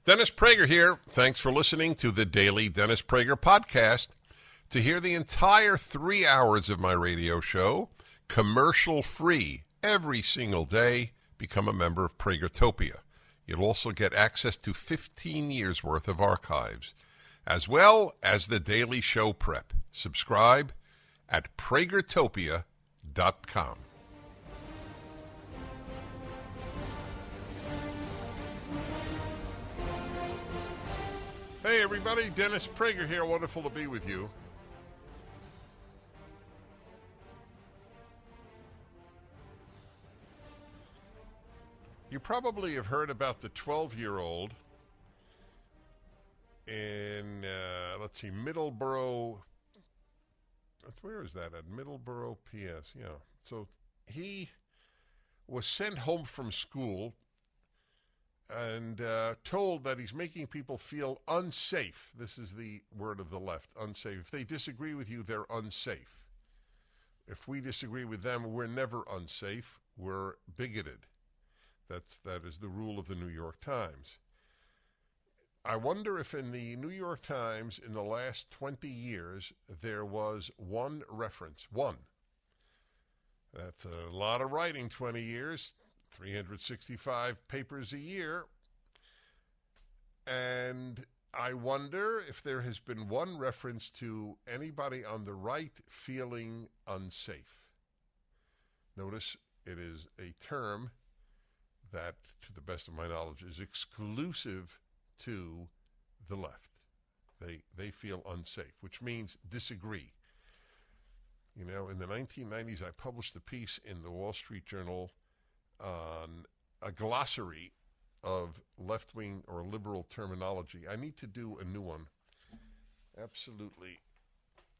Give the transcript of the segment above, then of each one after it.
Dennis Prager here. Thanks for listening to the Daily Dennis Prager Podcast. To hear the entire 3 hours of my radio show, commercial-free, every single day, become a member of Pragertopia. You'll also get access to 15 years' worth of archives, as well as the daily show prep. Subscribe at Pragertopia.com. Hey everybody, Dennis Prager here. Wonderful to be with you. You probably have heard about the 12-year-old in, Middleborough. Where is that? At Middleborough, PS. Yeah. So he was sent home from school and told that he's making people feel unsafe. This is the word of the left, unsafe. If they disagree with you, they're unsafe. If we disagree with them, we're never unsafe. We're bigoted. That is the rule of the New York Times. I wonder if in the New York Times in the last 20 years there was one reference. One. That's a lot of writing, 20 years, 365 papers a year. And I wonder if there has been one reference to anybody on the right feeling unsafe. Notice it is a term that, to the best of my knowledge, is exclusive to the left. They feel unsafe, which means disagree. You know, in the 1990s, I published a piece in the Wall Street Journal on a glossary of left-wing or liberal terminology. I need to do a new one. Absolutely.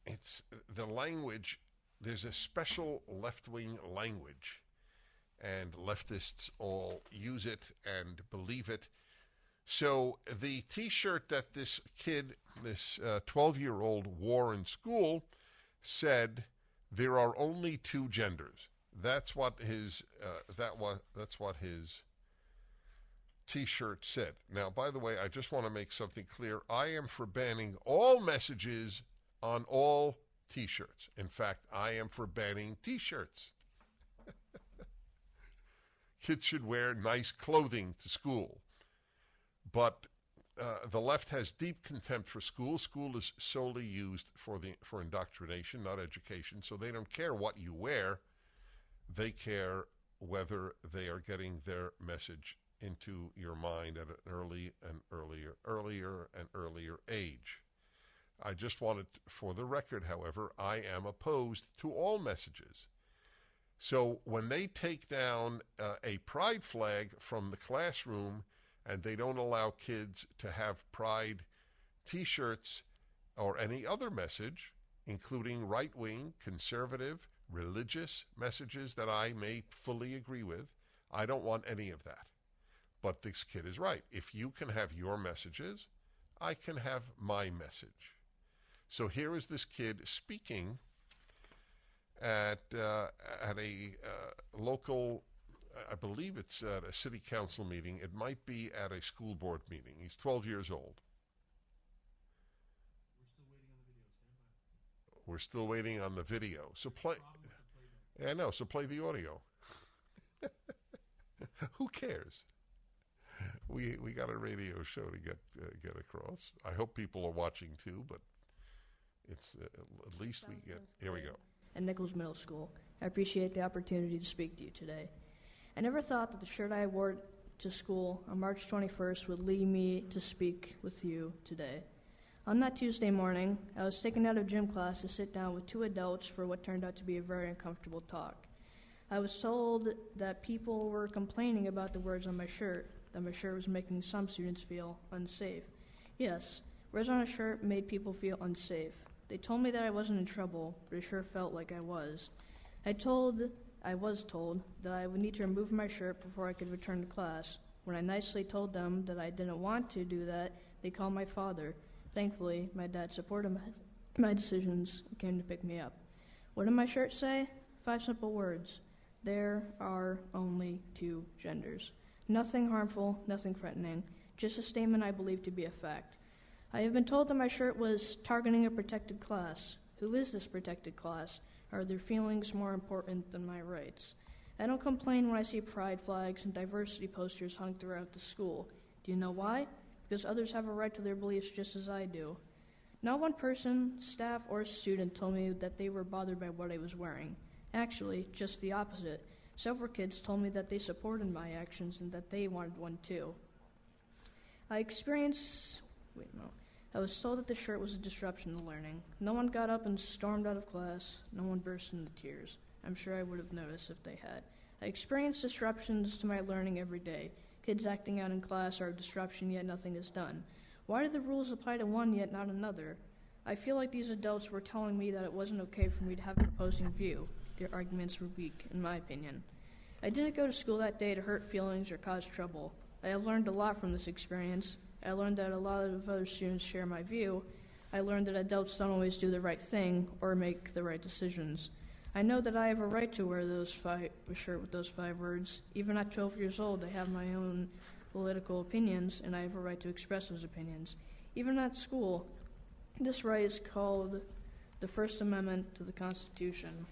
It's the language. There's a special left-wing language, and leftists all use it and believe it. So the T-shirt that this kid, this 12-year-old, wore in school said, "There are only two genders." That's what his T-shirt said. Now, by the way, I just want to make something clear. I am for banning all messages on all T-shirts. In fact, I am for banning T-shirts. Kids should wear nice clothing to school. But the left has deep contempt for school. School is solely used for indoctrination, not education. So they don't care what you wear. They care whether they are getting their message into your mind at an earlier and earlier age. I just wanted, for the record, however, I am opposed to all messages. So when they take down a pride flag from the classroom and they don't allow kids to have pride T-shirts or any other message, including right-wing, conservative, religious messages that I may fully agree with, I don't want any of that. But this kid is right. If you can have your messages, I can have my message. So here is this kid speaking at a local, I believe it's at a city council meeting. It might be at a school board meeting. He's 12 years old. We're still waiting on the video. So play. Yeah, no. So play the audio. Who cares? We got a radio show to get across. I hope people are watching too, but it's at least we get. Here we go. At Nichols Middle School, I appreciate the opportunity to speak to you today. I never thought that the shirt I wore to school on March 21st would lead me to speak with you today. On that Tuesday morning, I was taken out of gym class to sit down with two adults for what turned out to be a very uncomfortable talk. I was told that people were complaining about the words on my shirt, that my shirt was making some students feel unsafe. Yes, words on a shirt made people feel unsafe. They told me that I wasn't in trouble, but it sure felt like I was. I was told that I would need to remove my shirt before I could return to class. When I nicely told them that I didn't want to do that, they called my father. Thankfully, my dad supported my decisions and came to pick me up. What did my shirt say? 5 simple words. There are only 2 genders. Nothing harmful, nothing threatening, just a statement I believe to be a fact. I have been told that my shirt was targeting a protected class. Who is this protected class? Are their feelings more important than my rights? I don't complain when I see pride flags and diversity posters hung throughout the school. Do you know why? Because others have a right to their beliefs just as I do. Not one person, staff, or student told me that they were bothered by what I was wearing. Actually, just the opposite. Several kids told me that they supported my actions and that they wanted one too. I was told that the shirt was a disruption to learning. No one got up and stormed out of class. No one burst into tears. I'm sure I would have noticed if they had. I experience disruptions to my learning every day. Kids acting out in class are a disruption, yet nothing is done. Why do the rules apply to one, yet not another? I feel like these adults were telling me that it wasn't okay for me to have an opposing view. Their arguments were weak, in my opinion. I didn't go to school that day to hurt feelings or cause trouble. I have learned a lot from this experience. I learned that a lot of other students share my view. I learned that adults don't always do the right thing or make the right decisions. I know that I have a right to wear a shirt with those 5 words. Even at 12 years old, I have my own political opinions, and I have a right to express those opinions. Even at school, this right is called the First Amendment to the Constitution.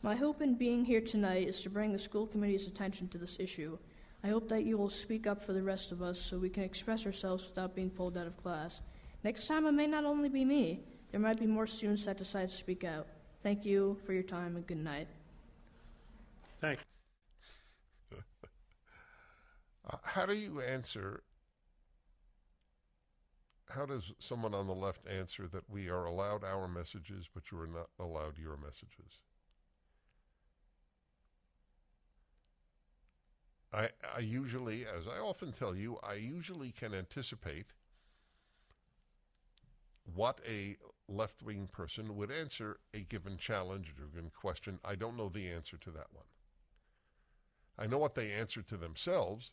My hope in being here tonight is to bring the school committee's attention to this issue. I hope that you will speak up for the rest of us so we can express ourselves without being pulled out of class. Next time, it may not only be me. There might be more students that decide to speak out. Thank you for your time, and good night. Thank you. How do you answer? How does someone on the left answer that we are allowed our messages, but you are not allowed your messages? I usually, as I often tell you, I usually can anticipate what a left-wing person would answer a given challenge or given question. I don't know the answer to that one. I know what they answer to themselves,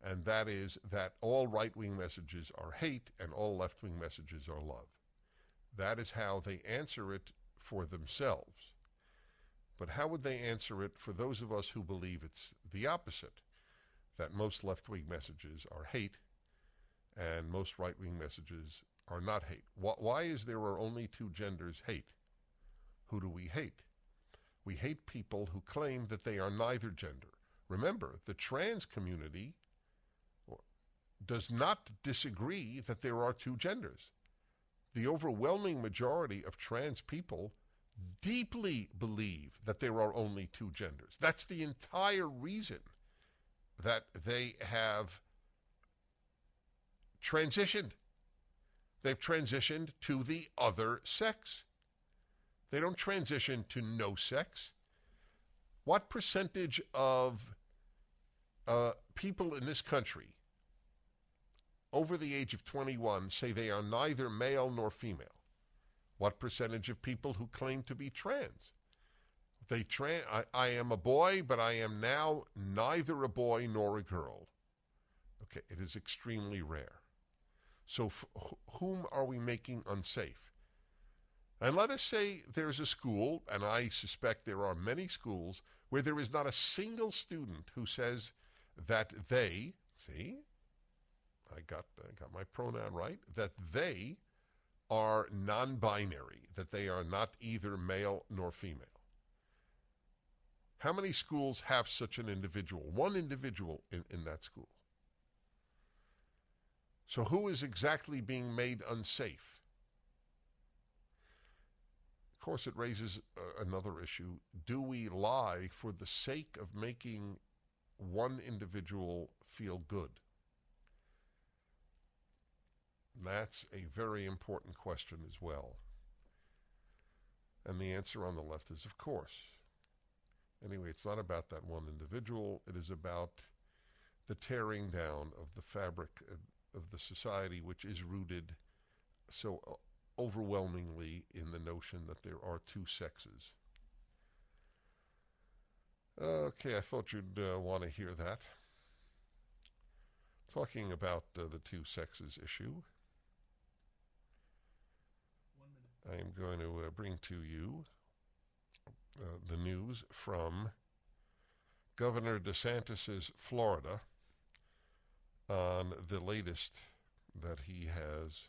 and that is that all right-wing messages are hate and all left-wing messages are love. That is how they answer it for themselves. But how would they answer it for those of us who believe it's the opposite, that most left-wing messages are hate and most right-wing messages are not hate? Why is there are only 2 genders hate? Who do we hate? We hate people who claim that they are neither gender. Remember, the trans community does not disagree that there are 2 genders. The overwhelming majority of trans people deeply believe that there are only 2 genders. That's the entire reason that they have transitioned. They've transitioned to the other sex. They don't transition to no sex. What percentage of people in this country over the age of 21 say they are neither male nor female? What percentage of people who claim to be trans? I am a boy, but I am now neither a boy nor a girl. Okay, it is extremely rare. So whom are we making unsafe? And let us say there's a school, and I suspect there are many schools, where there is not a single student who says that they, see, I got my pronoun right, that they are non-binary, that they are not either male nor female. How many schools have such an individual? One individual in that school. So who is exactly being made unsafe? Of course, it raises another issue. Do we lie for the sake of making one individual feel good? That's a very important question as well. And the answer on the left is, of course. Anyway, it's not about that one individual. It is about the tearing down of the fabric of the society, which is rooted so overwhelmingly in the notion that there are 2 sexes. Okay, I thought you'd want to hear that. Talking about the 2 sexes issue, I am going to bring to you the news from Governor DeSantis' Florida. on the latest that he has,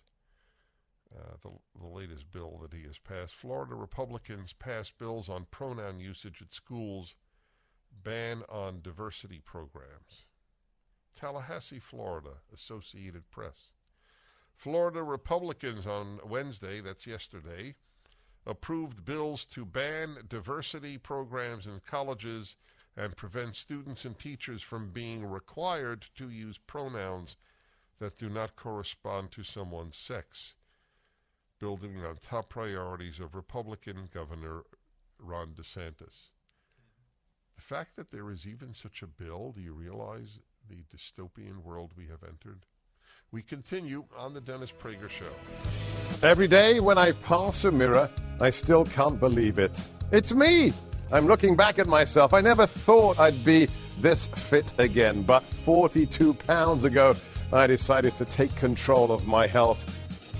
the latest bill that he has passed. Florida Republicans passed bills on pronoun usage at schools, ban on diversity programs. Tallahassee, Florida, Associated Press. Florida Republicans on Wednesday, that's yesterday, approved bills to ban diversity programs in colleges and prevent students and teachers from being required to use pronouns that do not correspond to someone's sex, building on top priorities of Republican Governor Ron DeSantis. The fact that there is even such a bill, do you realize the dystopian world we have entered? We continue on the Dennis Prager Show. Every day when I pass a mirror, I still can't believe it. It's me! I'm looking back at myself. I never thought I'd be this fit again, but 42 pounds ago, I decided to take control of my health.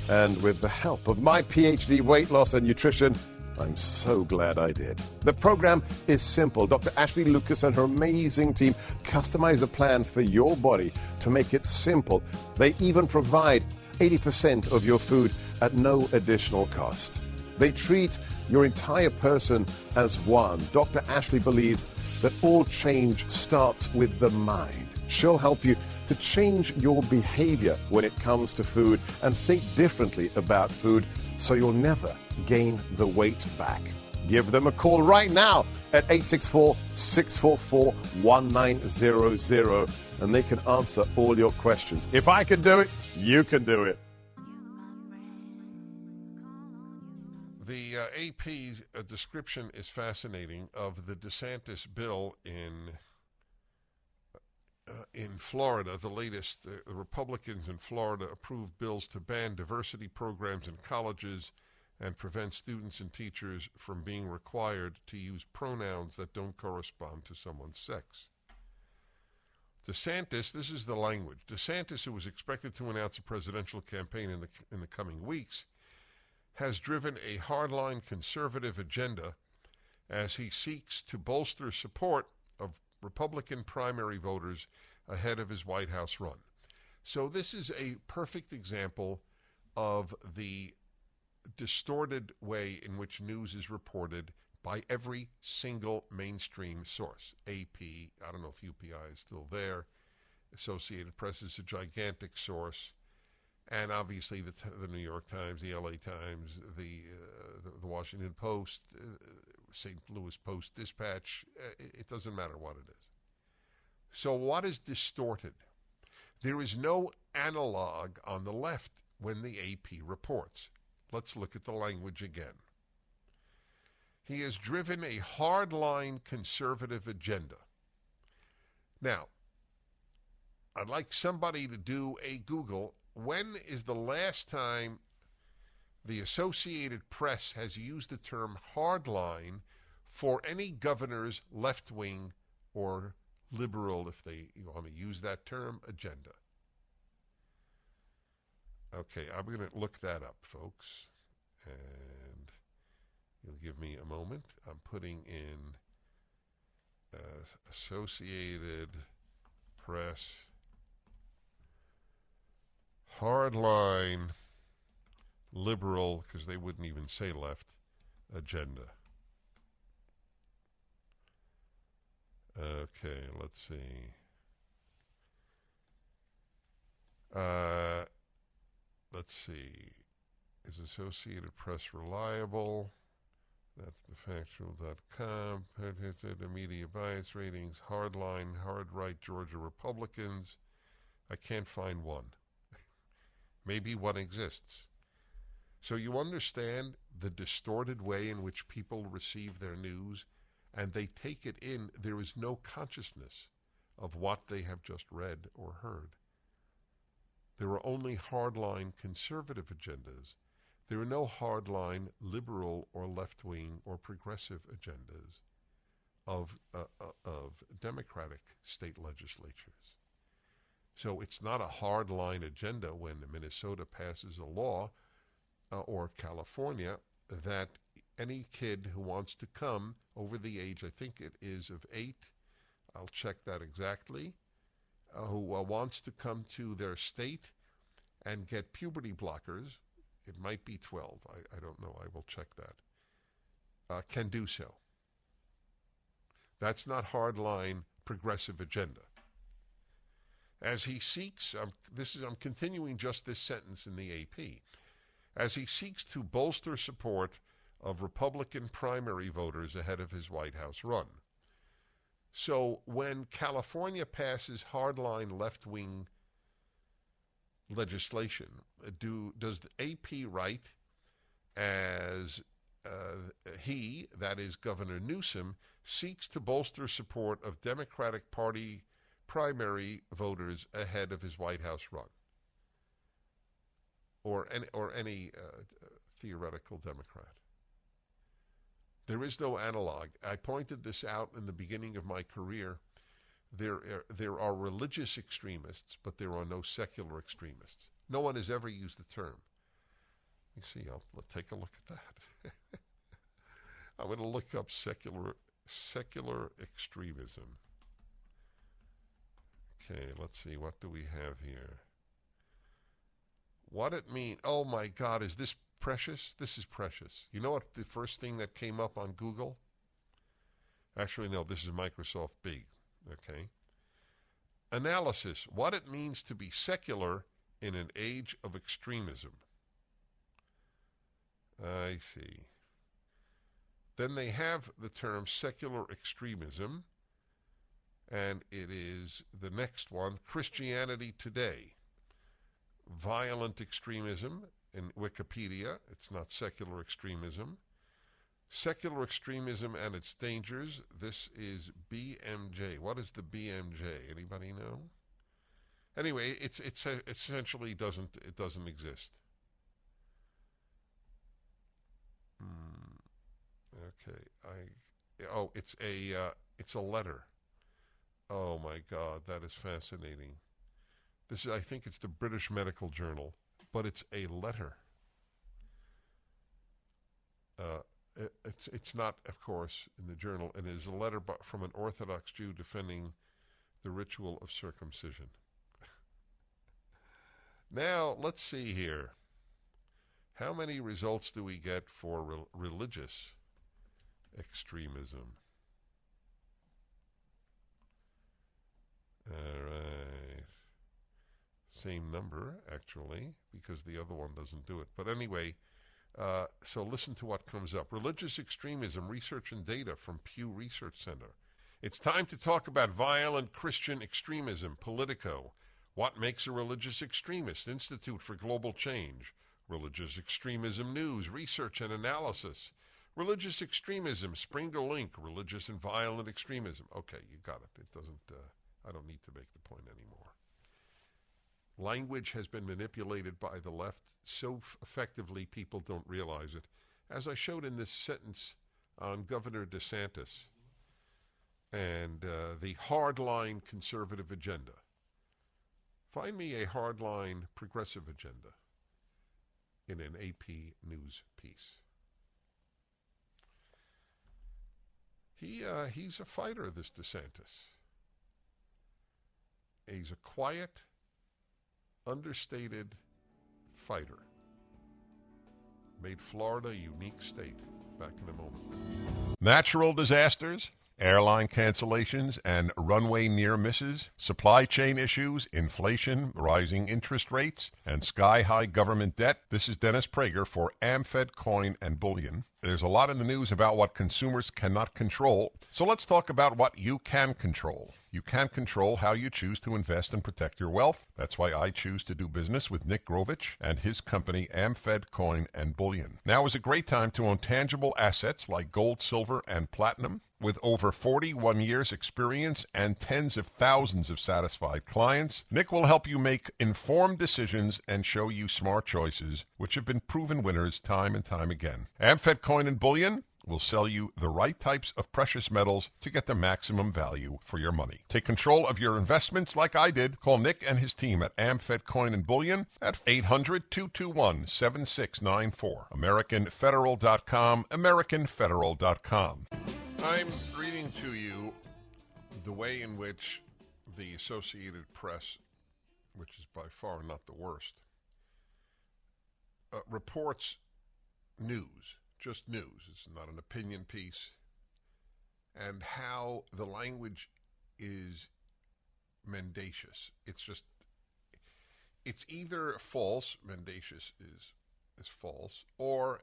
And with the help of my PhD weight loss and nutrition, I'm so glad I did. The program is simple. Dr. Ashley Lucas and her amazing team customize a plan for your body to make it simple. They even provide 80% of your food at no additional cost. They treat your entire person as one. Dr. Ashley believes that all change starts with the mind. She'll help you to change your behavior when it comes to food and think differently about food so you'll never gain the weight back. Give them a call right now at 864-644-1900 and they can answer all your questions. If I can do it, you can do it. The AP description is fascinating of the DeSantis bill in Florida. The latest, Republicans in Florida approved bills to ban diversity programs in colleges and prevent students and teachers from being required to use pronouns that don't correspond to someone's sex. DeSantis, this is the language. DeSantis, who was expected to announce a presidential campaign in the coming weeks, has driven a hardline conservative agenda as he seeks to bolster support of Republican primary voters ahead of his White House run. So this is a perfect example of the distorted way in which news is reported by every single mainstream source. AP, I don't know if UPI is still there. Associated Press is a gigantic source. And obviously the New York Times, the LA Times, the Washington Post, St. Louis Post-Dispatch, it doesn't matter what it is. So what is distorted? There is no analog on the left when the AP reports. Let's look at the language again. He has driven a hardline conservative agenda. Now, I'd like somebody to do a Google. When is the last time the Associated Press has used the term hardline for any governor's left-wing or liberal, if they want to use that term, agenda? Okay, I'm going to look that up, folks, and you'll give me a moment. I'm putting in Associated Press hardline liberal, because they wouldn't even say left, agenda. Okay, let's see. Let's see. Is Associated Press reliable? That's thefactual.com. The media bias ratings, hardline, hard right Georgia Republicans. I can't find one. Maybe one exists. So you understand the distorted way in which people receive their news, and they take it in. There is no consciousness of what they have just read or heard. There are only hardline conservative agendas. There are no hardline liberal or left-wing or progressive agendas of Democratic state legislatures. So it's not a hardline agenda when Minnesota passes a law or California that any kid who wants to come over the age, I think it is of 8, I'll check that exactly, who wants to come to their state and get puberty blockers, it might be 12, I don't know, I will check that, can do so. That's not hardline progressive agenda. As he seeks, I'm continuing just this sentence in the AP, as he seeks to bolster support of Republican primary voters ahead of his White House run. So when California passes hardline left-wing legislation, does the AP write as he, that is Governor Newsom, seeks to bolster support of Democratic Party primary voters ahead of his White House run, or any theoretical Democrat? There is no analog. I pointed this out in the beginning of my career. There are religious extremists, but there are no secular extremists. No one has ever used the term. You see, let's take a look at that. I'm going to look up secular extremism. Okay, let's see. What do we have here? What it means? Oh my God, is this precious? This is precious. You know what the first thing that came up on Google? Actually, no, this is Microsoft Bing. Okay. Analysis. What it means to be secular in an age of extremism. I see. Then they have the term secular extremism, and it is the next one, Christianity Today. Violent extremism in Wikipedia. It's not secular extremism. Secular extremism and its dangers. This is BMJ. What is the BMJ? Anybody know? Anyway, it essentially doesn't exist. Okay. It's a letter. Oh my God, that is fascinating. I think it's the British Medical Journal, but it's a letter. It's not, of course, in the journal. It is a letter from an Orthodox Jew defending the ritual of circumcision. Now, let's see here. How many results do we get for religious extremism? All right. Same number, actually, because the other one doesn't do it. But anyway, so listen to what comes up. Religious extremism, research and data from Pew Research Center. It's time to talk about violent Christian extremism. Politico. What makes a religious extremist? Institute for Global Change. Religious extremism news, research and analysis. Religious extremism, Springer Link, religious and violent extremism. Okay, you got it. It doesn't, I don't need to make the point anymore. Language has been manipulated by the left so effectively people don't realize it. As I showed in this sentence on Governor DeSantis and the hardline conservative agenda. Find me a hardline progressive agenda in an AP News piece. He's a fighter, this DeSantis. He's a quiet, understated fighter. Made Florida a unique state. Back in a moment. Natural disasters, airline cancellations and runway near misses, supply chain issues, inflation, rising interest rates, and sky-high government debt. This is Dennis Prager for AmFed Coin and Bullion. There's a lot in the news about what consumers cannot control, so let's talk about what you can control. You can control how you choose to invest and protect your wealth. That's why I choose to do business with Nick Grovich and his company AmFed Coin and Bullion. Now is a great time to own tangible assets like gold, silver, and platinum. With over 41 years experience and tens of thousands of satisfied clients, Nick will help you make informed decisions and show you smart choices, which have been proven winners time and time again. AmFed Coin and Bullion will sell you the right types of precious metals to get the maximum value for your money. Take control of your investments like I did. Call Nick and his team at AmFed Coin and Bullion at 800-221-7694. AmericanFederal.com, AmericanFederal.com. I'm reading to you the way in which the Associated Press, which is by far not the worst, reports news, just news. It's not an opinion piece, and how the language is mendacious. It's either false, mendacious is false, or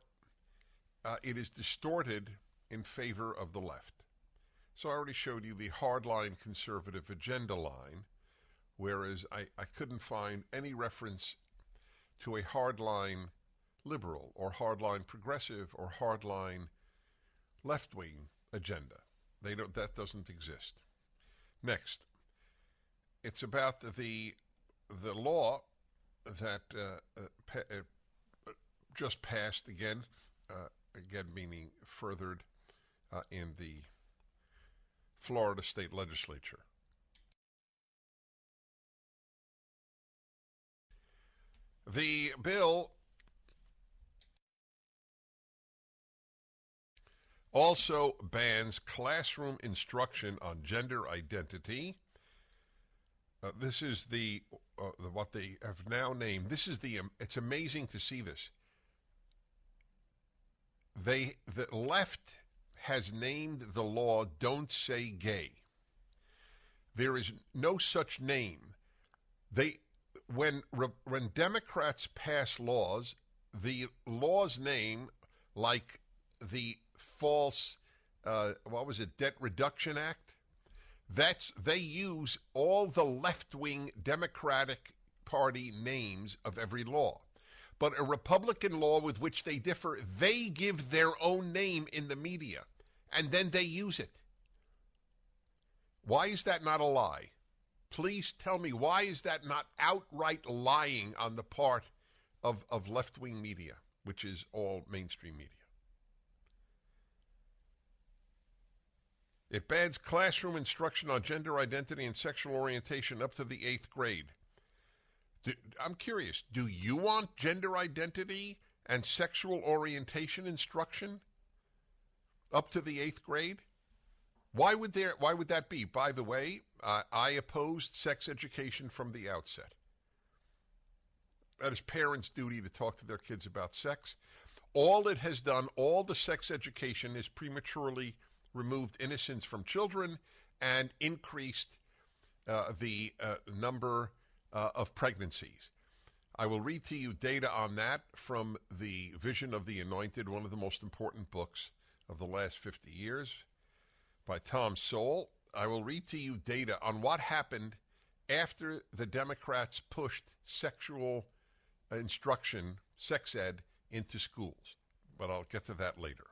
it is distorted in favor of the left. So I already showed you the hardline conservative agenda line, whereas I couldn't find any reference to a hardline liberal or hardline progressive or hardline left-wing agenda. That doesn't exist. Next, it's about the law that just passed again meaning furthered in the Florida state legislature. The bill also bans classroom instruction on gender identity. This is what they have now named. It's amazing to see this. The left has named the law "Don't Say Gay." There is no such name. When Democrats pass laws, the law's name, like the false, Debt Reduction Act, they use all the left-wing Democratic Party names of every law. But a Republican law with which they differ, they give their own name in the media, and then they use it. Why is that not a lie? Please tell me, why is that not outright lying on the part of left-wing media, which is all mainstream media? It bans classroom instruction on gender identity and sexual orientation up to the 8th grade. I'm curious, do you want gender identity and sexual orientation instruction up to the 8th grade? Why would that be? By the way, I opposed sex education from the outset. That is parents' duty to talk to their kids about sex. All it has done, all the sex education is prematurely removed innocence from children and increased the number of pregnancies. I will read to you data on that from The Vision of the Anointed, one of the most important books of the last 50 years by Tom Sowell. I will read to you data on what happened after the Democrats pushed sexual instruction, sex ed, into schools. But I'll get to that later.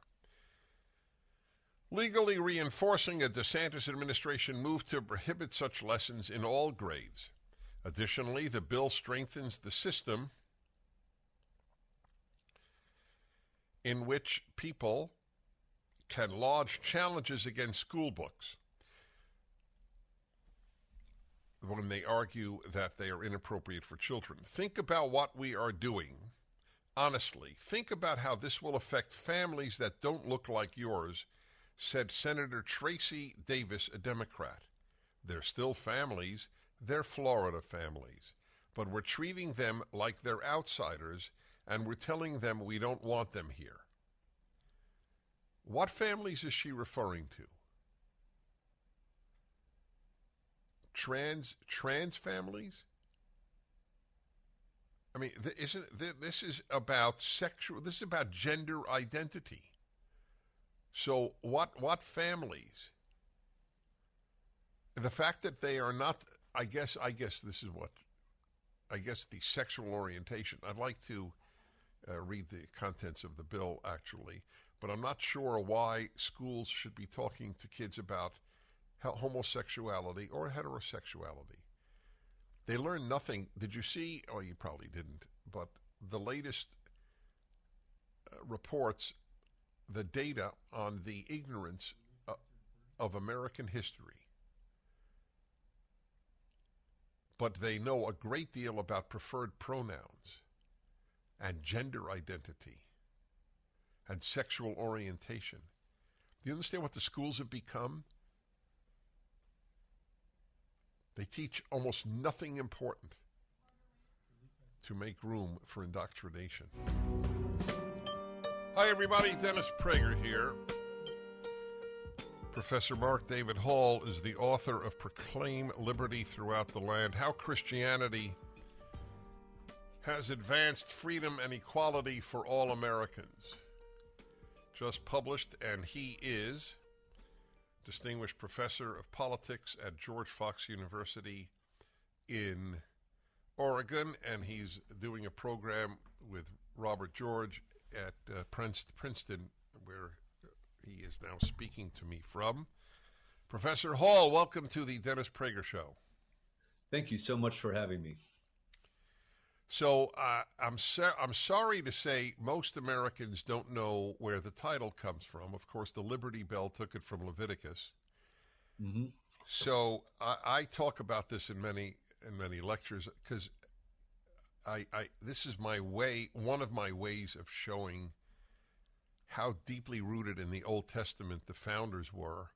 Legally reinforcing a DeSantis administration move to prohibit such lessons in all grades. Additionally, the bill strengthens the system in which people can lodge challenges against school books when they argue that they are inappropriate for children. Think about what we are doing. Honestly, think about how this will affect families that don't look like yours, said Senator Tracy Davis, a Democrat. They're still families. They're Florida families. But we're treating them like they're outsiders, and we're telling them we don't want them here. What families is she referring to? Trans families? I mean, this is about this is about gender identity. So what families? The fact that they are not, I guess this is what, the sexual orientation. I'd like to read the contents of the bill, actually, but I'm not sure why schools should be talking to kids about homosexuality or heterosexuality. They learn nothing. Did you see? Oh, you probably didn't. But the latest reports, the data on the ignorance of American history. But they know a great deal about preferred pronouns and gender identity and sexual orientation. Do you understand what the schools have become? They teach almost nothing important to make room for indoctrination. Hi, everybody. Dennis Prager here. Professor Mark David Hall is the author of Proclaim Liberty Throughout the Land, How Christianity Has Advanced Freedom and Equality for All Americans. Just published, and he is Distinguished Professor of Politics at George Fox University in Oregon, and he's doing a program with Robert George at Princeton, where he is now speaking to me from. Professor Hall, welcome to the Dennis Prager Show. Thank you so much for having me. So I'm sorry to say most Americans don't know where the title comes from. Of course, the Liberty Bell took it from Leviticus. Mm-hmm. So I talk about this in many lectures because this is my way, one of my ways of showing how deeply rooted in the Old Testament the founders were.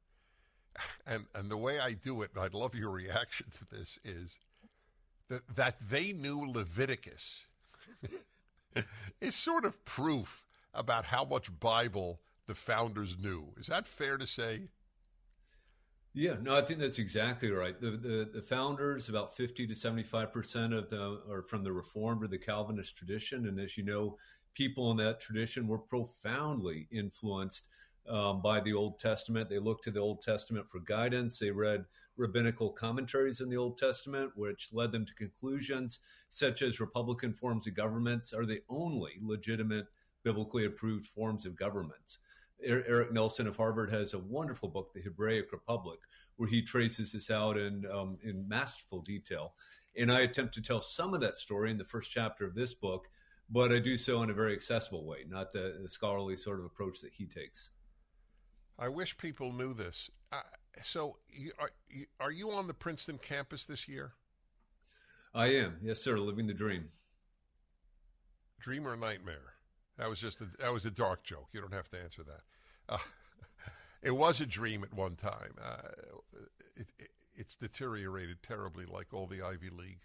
And the way I do it, and I'd love your reaction to this, is that they knew Leviticus is sort of proof about how much Bible the founders knew. Is that fair to say? Yeah, no, I think that's exactly right. The founders, about 50 to 75% of them are from the Reformed or the Calvinist tradition. And as you know, people in that tradition were profoundly influenced by the Old Testament. They looked to the Old Testament for guidance. They read rabbinical commentaries in the Old Testament, which led them to conclusions such as Republican forms of governments are the only legitimate, biblically approved forms of governments. Eric Nelson of Harvard has a wonderful book, The Hebraic Republic, where he traces this out in masterful detail. And I attempt to tell some of that story in the first chapter of this book, but I do so in a very accessible way, not the scholarly sort of approach that he takes. I wish people knew this. So are you on the Princeton campus this year? I am. Yes, sir. Living the dream. Dream or nightmare? That was a dark joke. You don't have to answer that. It was a dream at one time. It's deteriorated terribly, like all the Ivy League.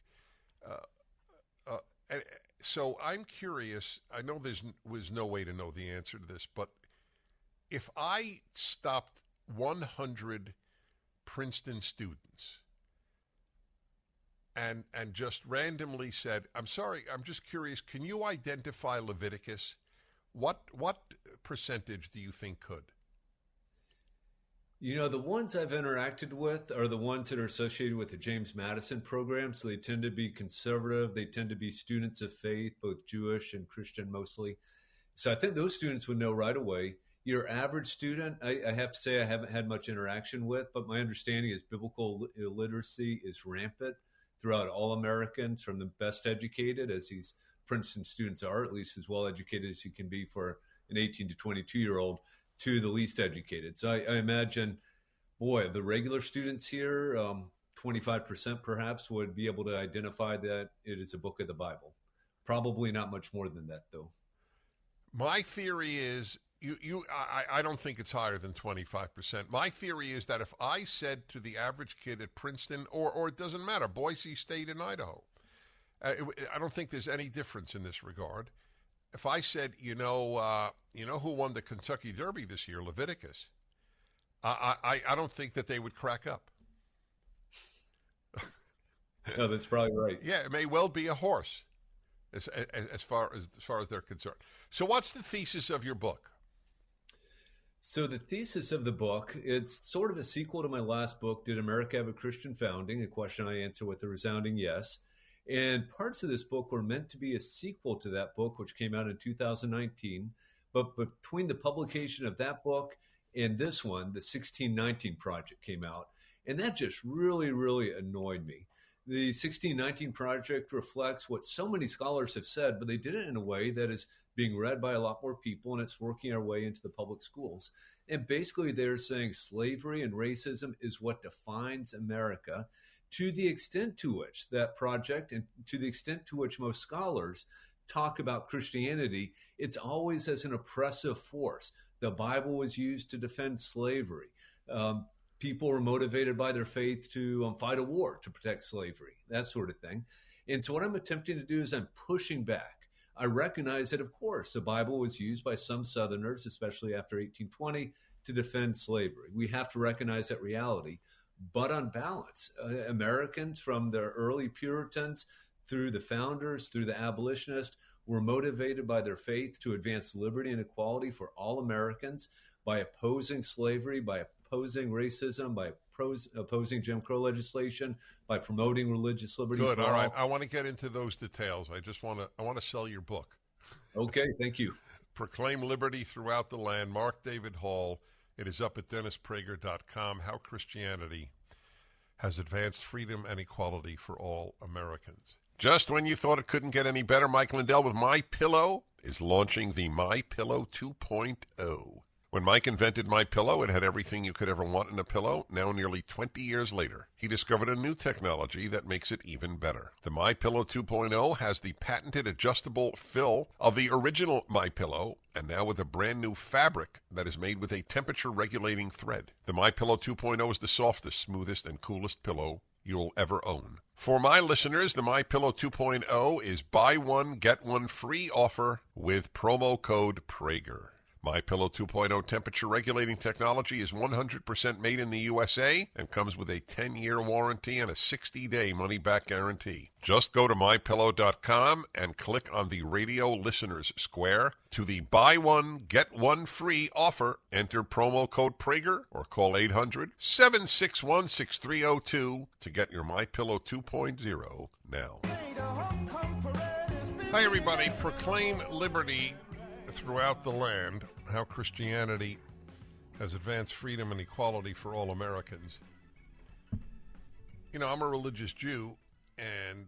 So I'm curious. I know there was no way to know the answer to this, but if I stopped 100 Princeton students and just randomly said, I'm sorry, I'm just curious, can you identify Leviticus? What percentage do you think could? You know, the ones I've interacted with are the ones that are associated with the James Madison program. So they tend to be conservative. They tend to be students of faith, both Jewish and Christian mostly. So I think those students would know right away. Your average student, I have to say I haven't had much interaction with, but my understanding is biblical illiteracy is rampant throughout all Americans, from the best educated, as these Princeton students are, at least as well educated as you can be for an 18 to 22-year-old, to the least educated. So I imagine, boy, the regular students here, 25% perhaps would be able to identify that it is a book of the Bible. Probably not much more than that, though. My theory is, I don't think it's higher than 25%. My theory is that if I said to the average kid at Princeton, or it doesn't matter, Boise State in Idaho, I don't think there's any difference in this regard. If I said, you know who won the Kentucky Derby this year, Leviticus, I don't think that they would crack up. No, that's probably right. Yeah, it may well be a horse, as far as they're concerned. So, what's the thesis of your book? So the thesis of the book, it's sort of a sequel to my last book, Did America Have a Christian Founding? A question I answer with a resounding yes. And parts of this book were meant to be a sequel to that book, which came out in 2019. But between the publication of that book and this one, the 1619 Project came out. And that just really, really annoyed me. The 1619 Project reflects what so many scholars have said, but they did it in a way that is being read by a lot more people, and it's working our way into the public schools. And basically they're saying slavery and racism is what defines America. To the extent to which that project, and to the extent to which most scholars talk about Christianity, it's always as an oppressive force. The Bible was used to defend slavery. people were motivated by their faith to fight a war to protect slavery, that sort of thing. And so what I'm attempting to do is I'm pushing back. I recognize that, of course, the Bible was used by some Southerners, especially after 1820, to defend slavery. We have to recognize that reality. But on balance, Americans from the early Puritans through the founders, through the abolitionists, were motivated by their faith to advance liberty and equality for all Americans by opposing slavery, by opposing racism, by opposing Jim Crow legislation, by promoting religious liberty. Good. For all all. right. I want to get into those details. I want to sell your book. Okay. Thank you. Proclaim Liberty Throughout the Land. Mark David Hall. It is up at DennisPrager.com. How Christianity has advanced freedom and equality for all Americans. Just when you thought it couldn't get any better, Mike Lindell with MyPillow is launching the MyPillow 2.0. When Mike invented MyPillow, it had everything you could ever want in a pillow. Now, nearly 20 years later, he discovered a new technology that makes it even better. The MyPillow 2.0 has the patented adjustable fill of the original MyPillow, and now with a brand new fabric that is made with a temperature-regulating thread. The MyPillow 2.0 is the softest, smoothest, and coolest pillow you'll ever own. For my listeners, the MyPillow 2.0 is buy one, get one free offer with promo code Prager. MyPillow 2.0 temperature-regulating technology is 100% made in the USA and comes with a 10-year warranty and a 60-day money-back guarantee. Just go to MyPillow.com and click on the radio listeners square to the buy one, get one free offer. Enter promo code Prager or call 800-761-6302 to get your MyPillow 2.0 now. Hi, everybody. Proclaim liberty throughout the land. How Christianity has advanced freedom and equality for all Americans. You know, I'm a religious Jew, and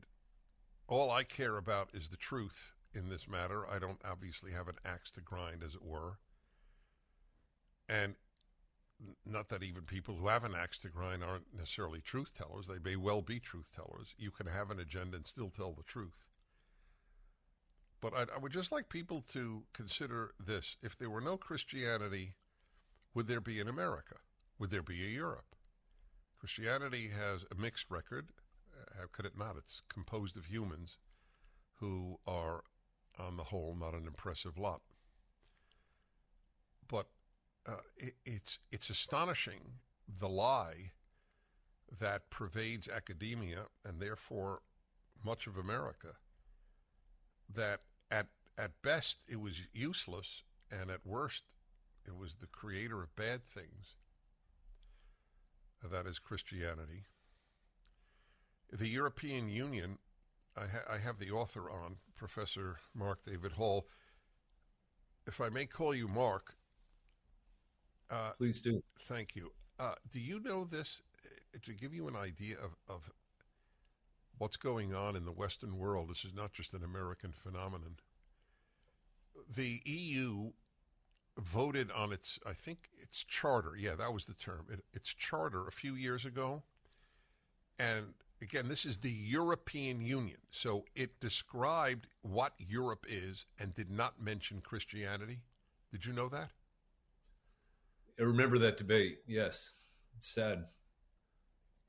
all I care about is the truth in this matter. I don't obviously have an axe to grind, as it were. And not that even people who have an axe to grind aren't necessarily truth tellers. They may well be truth tellers. You can have an agenda and still tell the truth. But I would just like people to consider this. If there were no Christianity, would there be an America? Would there be a Europe? Christianity has a mixed record. How could it not? It's composed of humans who are, on the whole, not an impressive lot. But it's astonishing, the lie that pervades academia and therefore much of America, that at best it was useless, and at worst it was the creator of bad things. That is Christianity. The European Union, I have the author on, Professor Mark David Hall. If I may call you Mark. Please do. Thank you. Do you know this, to give you an idea of what's going on in the Western world? This is not just an American phenomenon. The EU voted on its charter. Yeah, that was the term. Its charter a few years ago. And again, this is the European Union. So it described what Europe is and did not mention Christianity. Did you know that? I remember that debate. Yes. It's sad.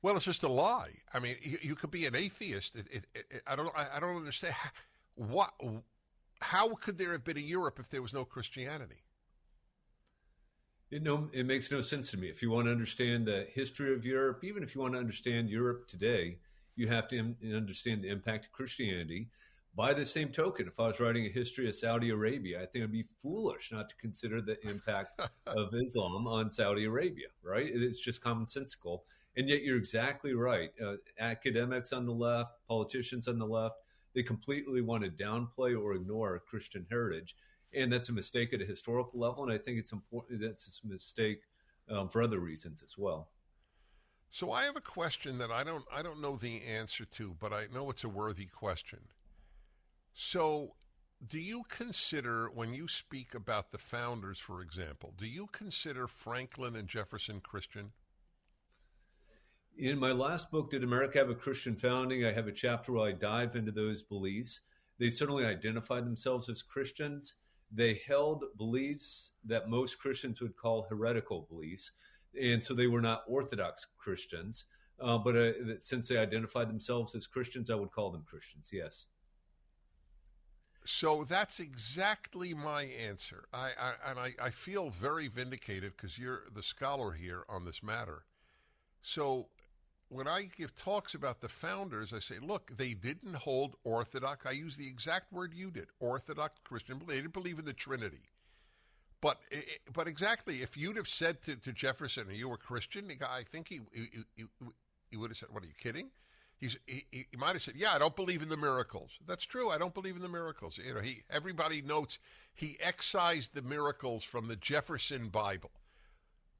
Well, it's just a lie. I mean, you could be an atheist. I don't understand. How could there have been a Europe if there was no Christianity? It makes no sense to me. If you want to understand the history of Europe, even if you want to understand Europe today, you have to understand the impact of Christianity. By the same token, if I was writing a history of Saudi Arabia, I think it'd be foolish not to consider the impact of Islam on Saudi Arabia, right? It's just commonsensical. And yet you're exactly right. Academics on the left, politicians on the left, they completely want to downplay or ignore Christian heritage. And that's a mistake at a historical level. And I think it's important. That's a mistake for other reasons as well. So I have a question that I don't know the answer to, but I know it's a worthy question. So do you consider, when you speak about the founders, for example, do you consider Franklin and Jefferson Christian? In my last book, Did America Have a Christian Founding? I have a chapter where I dive into those beliefs. They certainly identified themselves as Christians. They held beliefs that most Christians would call heretical beliefs. And so they were not Orthodox Christians. But since they identified themselves as Christians, I would call them Christians, yes. So that's exactly my answer. I feel very vindicated because you're the scholar here on this matter. So when I give talks about the founders, I say, look, they didn't hold Orthodox. I use the exact word you did, Orthodox Christian. They didn't believe in the Trinity. But exactly, if you'd have said to Jefferson, are you a Christian? I think he would have said, what, are you kidding? He might have said, yeah, I don't believe in the miracles. That's true. I don't believe in the miracles. Everybody notes he excised the miracles from the Jefferson Bible.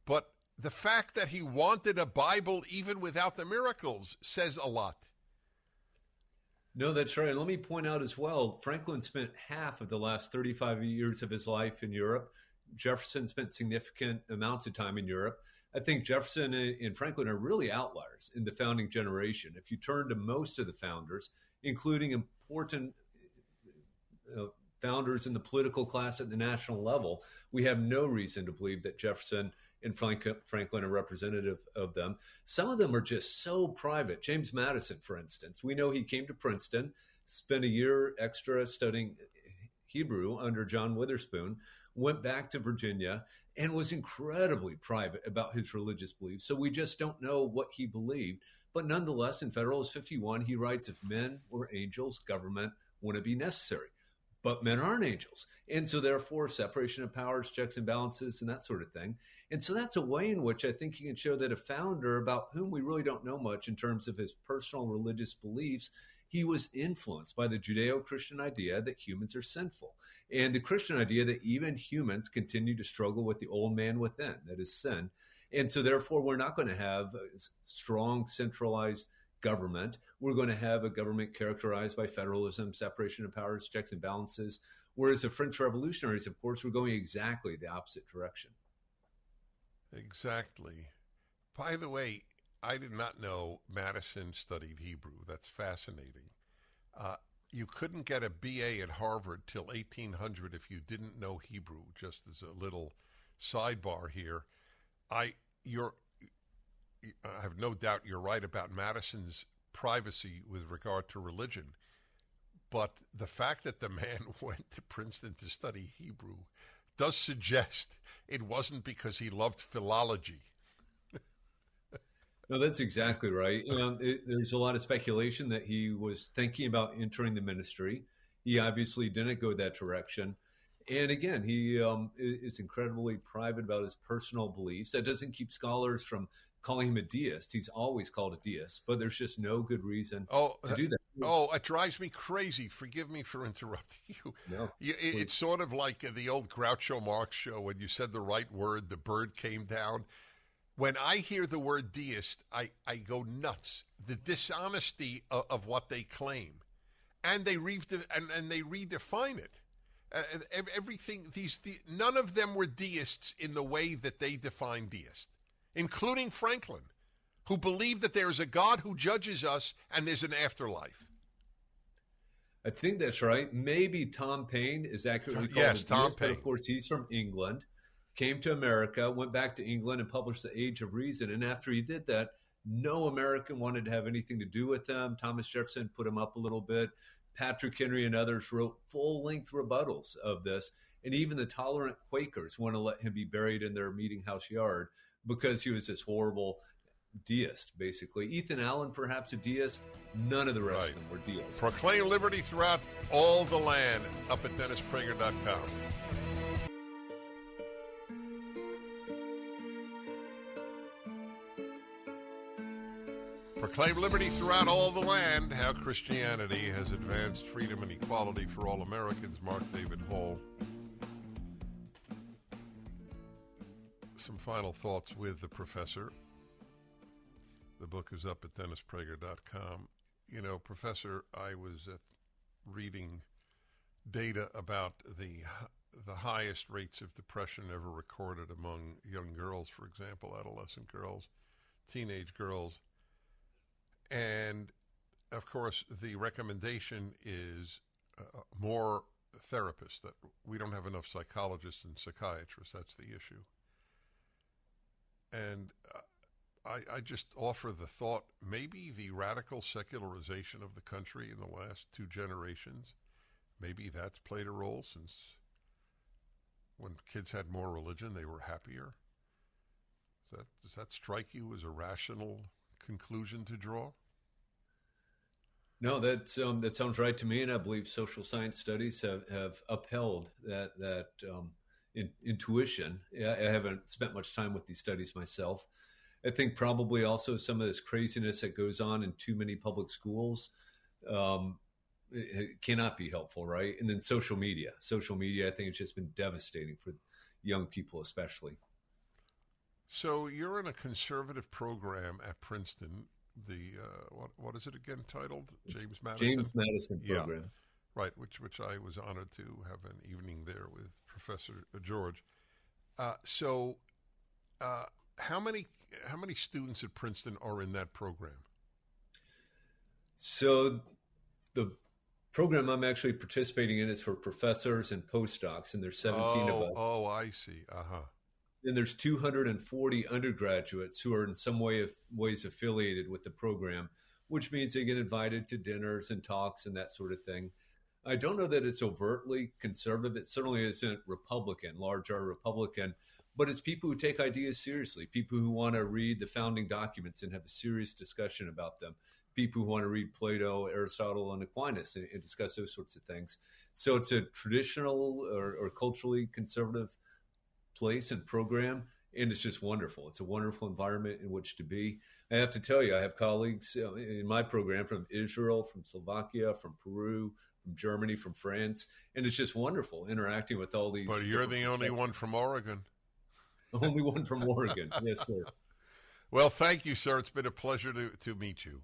But the fact that he wanted a Bible even without the miracles says a lot. No, that's right. And let me point out as well, Franklin spent half of the last 35 years of his life in Europe. Jefferson spent significant amounts of time in Europe. I think Jefferson and Franklin are really outliers in the founding generation. If you turn to most of the founders, including important founders in the political class at the national level, we have no reason to believe that Jefferson and Franklin are representative of them. Some of them are just so private. James Madison, for instance, we know he came to Princeton, spent a year extra studying Hebrew under John Witherspoon, went back to Virginia, and was incredibly private about his religious beliefs. So we just don't know what he believed. But nonetheless, in Federalist 51, he writes, if men were angels, government wouldn't be necessary. But men aren't angels. And so therefore, separation of powers, checks and balances, and that sort of thing. And so that's a way in which I think you can show that a founder about whom we really don't know much in terms of his personal religious beliefs, he was influenced by the Judeo-Christian idea that humans are sinful, and the Christian idea that even humans continue to struggle with the old man within, that is sin. And so therefore, we're not going to have a strong centralized government. We're going to have a government characterized by federalism, separation of powers, checks and balances. Whereas the French revolutionaries, of course, were going exactly the opposite direction. Exactly. By the way, I did not know Madison studied Hebrew. That's fascinating. You couldn't get a BA at Harvard till 1800 if you didn't know Hebrew, just as a little sidebar here. I have no doubt you're right about Madison's privacy with regard to religion. But the fact that the man went to Princeton to study Hebrew does suggest it wasn't because he loved philology. No, that's exactly right. There's a lot of speculation that he was thinking about entering the ministry. He obviously didn't go that direction. And again, he is incredibly private about his personal beliefs. That doesn't keep scholars from calling him a deist. He's always called a deist, but there's just no good reason to do that. Oh, it drives me crazy. Forgive me for interrupting you. No, it's sort of like the old Groucho Marx show when you said the right word, the bird came down. When I hear the word deist, I go nuts. The dishonesty of what they claim, and they redefine it. Everything none of them were deists in the way that they define deist, including Franklin, who believed that there is a God who judges us and there's an afterlife. I think that's right. Maybe Tom Paine is accurately called yes, a Tom deist, Paine. but of course he's from England, came to America, went back to England and published The Age of Reason. And after he did that, no American wanted to have anything to do with him. Thomas Jefferson put him up a little bit. Patrick Henry and others wrote full-length rebuttals of this. And even the tolerant Quakers want to let him be buried in their meeting house yard because he was this horrible deist, basically. Ethan Allen, perhaps a deist. None of the rest of them were deists. Proclaim liberty throughout all the land up at DennisPrager.com. Proclaim liberty throughout all the land, how Christianity has advanced freedom and equality for all Americans. Mark David Hall. Some final thoughts with the professor. The book is up at DennisPrager.com. You know, Professor, I was reading data about the highest rates of depression ever recorded among young girls, for example, adolescent girls, teenage girls. And, of course, the recommendation is more therapists. That we don't have enough psychologists and psychiatrists. That's the issue. And I just offer the thought, maybe the radical secularization of the country in the last 2 generations, maybe that's played a role, since when kids had more religion, they were happier. Does that strike you as a rational conclusion to draw? No, that sounds right to me, and I believe social science studies have upheld that intuition. I haven't spent much time with these studies myself. I think probably also some of this craziness that goes on in too many public schools it cannot be helpful, right? And then social media, I think it's just been devastating for young people, especially. So you're in a conservative program at Princeton. The what is it again titled? James Madison program. Yeah, right. Which I was honored to have an evening there with Professor George. How many students at Princeton are in that program? So the program I'm actually participating in is for professors and postdocs, and there's 17 of us. Oh, I see. And there's 240 undergraduates who are in some ways affiliated with the program, which means they get invited to dinners and talks and that sort of thing. I don't know that it's overtly conservative. It certainly isn't Republican, large R Republican, but it's people who take ideas seriously, people who want to read the founding documents and have a serious discussion about them, people who want to read Plato, Aristotle, and Aquinas and discuss those sorts of things. So it's a traditional or culturally conservative place and program, and it's just wonderful. It's a wonderful environment in which to be. I have to tell you, I have colleagues in my program from Israel, from Slovakia, from Peru, from Germany, from France, and it's just wonderful interacting with all these. But you're the only one from Oregon. Only one from Oregon. Yes, sir. Well, thank you, sir. It's been a pleasure to meet you.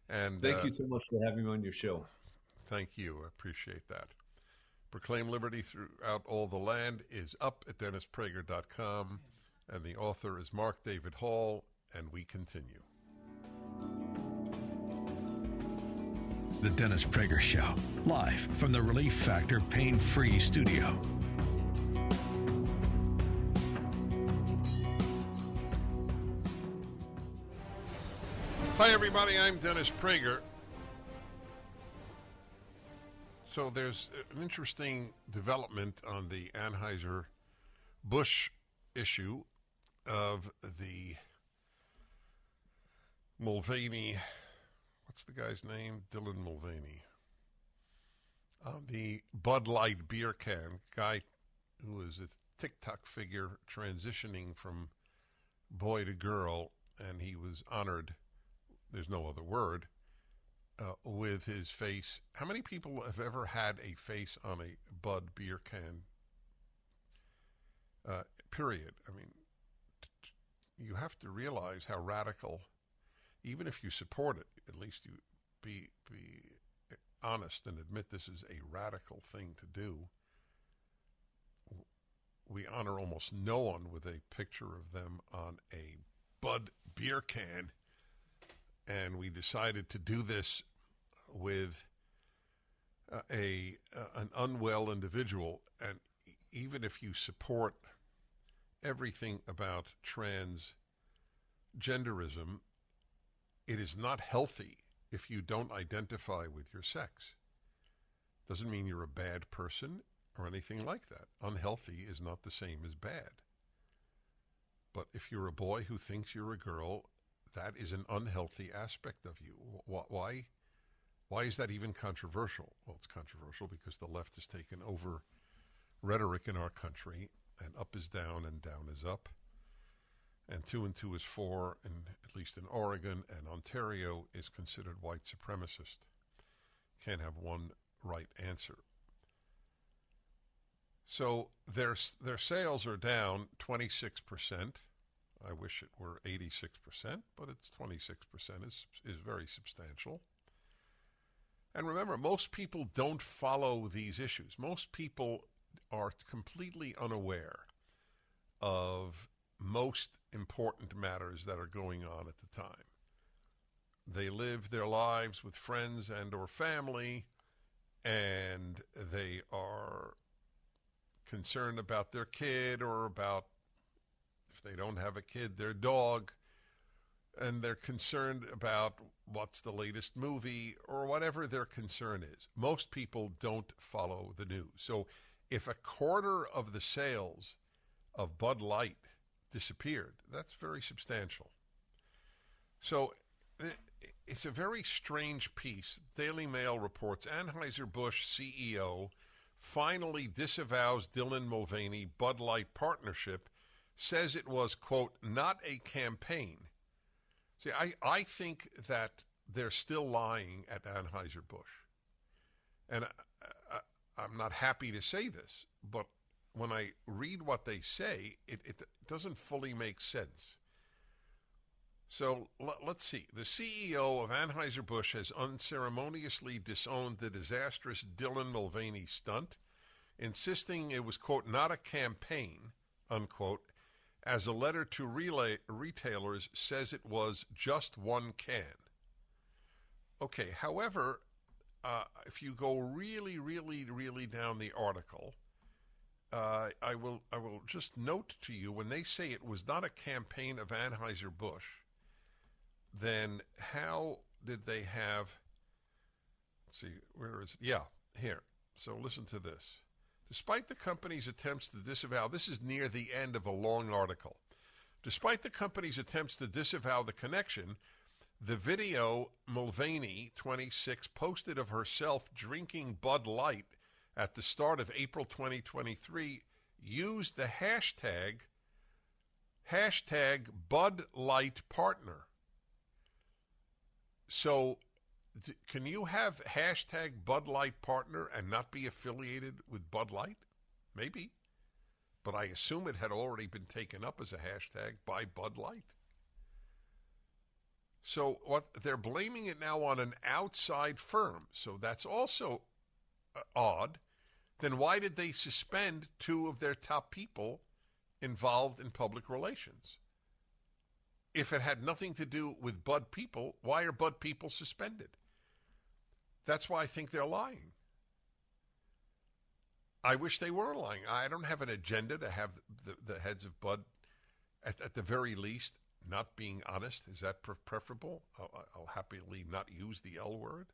And thank you so much for having me on your show. Thank you. I appreciate that. Proclaim Liberty Throughout All the Land is up at DennisPrager.com, and the author is Mark David Hall, and we continue. The Dennis Prager Show, live from the Relief Factor Pain-Free Studio. Hi, everybody. I'm Dennis Prager. So there's an interesting development on the Anheuser-Busch issue of the Mulvaney, what's the guy's name? Dylan Mulvaney. The Bud Light beer can guy who is a TikTok figure transitioning from boy to girl, and he was honored, there's no other word, with his face. How many people have ever had a face on a Bud beer can? Period. I mean, you have to realize how radical, even if you support it, at least you be honest and admit this is a radical thing to do. We honor almost no one with a picture of them on a Bud beer can. And we decided to do this with an unwell individual. And even if you support everything about transgenderism, it is not healthy if you don't identify with your sex. Doesn't mean you're a bad person or anything like that. Unhealthy is not the same as bad. But if you're a boy who thinks you're a girl, that is an unhealthy aspect of you. Why is that even controversial? Well, it's controversial because the left has taken over rhetoric in our country, and up is down and down is up. And 2 and 2 is 4, and at least in Oregon and Ontario is considered white supremacist. Can't have one right answer. So their sales are down 26%. I wish it were 86%, but it's 26% is very substantial. And remember, most people don't follow these issues. Most people are completely unaware of most important matters that are going on at the time. They live their lives with friends and or family, and they are concerned about their kid or about If they don't have a kid, their dog, and they're concerned about what's the latest movie or whatever their concern is. Most people don't follow the news. So if a quarter of the sales of Bud Light disappeared, that's very substantial. So it's a very strange piece. Daily Mail reports Anheuser-Busch CEO finally disavows Dylan Mulvaney Bud Light partnership, says it was, quote, not a campaign. See, I think that they're still lying at Anheuser-Busch. And I'm not happy to say this, but when I read what they say, it doesn't fully make sense. So let's see. The CEO of Anheuser-Busch has unceremoniously disowned the disastrous Dylan Mulvaney stunt, insisting it was, quote, not a campaign, unquote, as a letter to retailers says it was just one can. Okay, however, if you go really, really, really down the article, I will just note to you, when they say it was not a campaign of Anheuser-Busch, then how did they have, let's see, where is it? Yeah, here. So listen to this. Despite the company's attempts to disavow, this is near the end of a long article. Despite the company's attempts to disavow the connection, the video Mulvaney, 26, posted of herself drinking Bud Light at the start of April 2023 used the hashtag Bud Light Partner. So can you have hashtag Bud Light Partner and not be affiliated with Bud Light? Maybe. But I assume it had already been taken up as a hashtag by Bud Light. So what they're blaming it now on an outside firm. So that's also odd. Then why did they suspend two of their top people involved in public relations? If it had nothing to do with Bud people, why are Bud people suspended? That's why I think they're lying. I wish they weren't lying. I don't have an agenda to have the heads of Bud, at the very least, not being honest. Is that preferable? I'll happily not use the L word.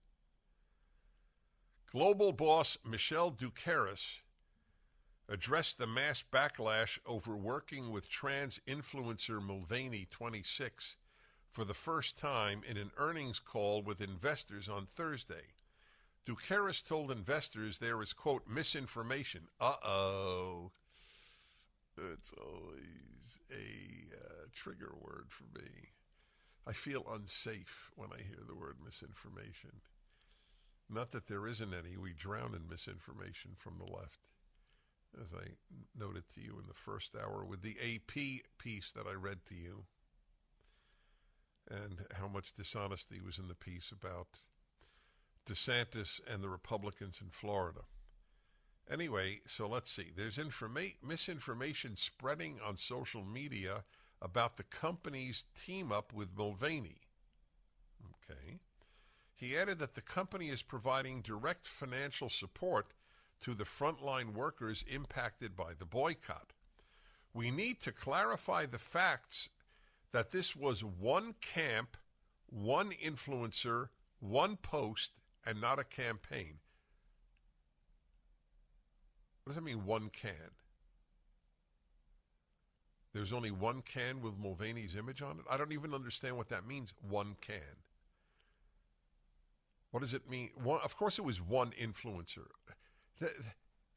Global boss Michelle Ducaris addressed the mass backlash over working with trans influencer Mulvaney, 26, for the first time in an earnings call with investors on Thursday. Ducaris told investors there is, quote, misinformation. Uh-oh. It's always a trigger word for me. I feel unsafe when I hear the word misinformation. Not that there isn't any. We drown in misinformation from the left. As I noted to you in the first hour with the AP piece that I read to you, and how much dishonesty was in the piece about DeSantis and the Republicans in Florida. Anyway, so let's see. There's misinformation spreading on social media about the company's team-up with Mulvaney. Okay. He added that the company is providing direct financial support to the frontline workers impacted by the boycott. We need to clarify the facts that this was one camp, one influencer, one post, and not a campaign. What does that mean, one can? There's only one can with Mulvaney's image on it? I don't even understand what that means, one can. What does it mean? Of course it was one influencer.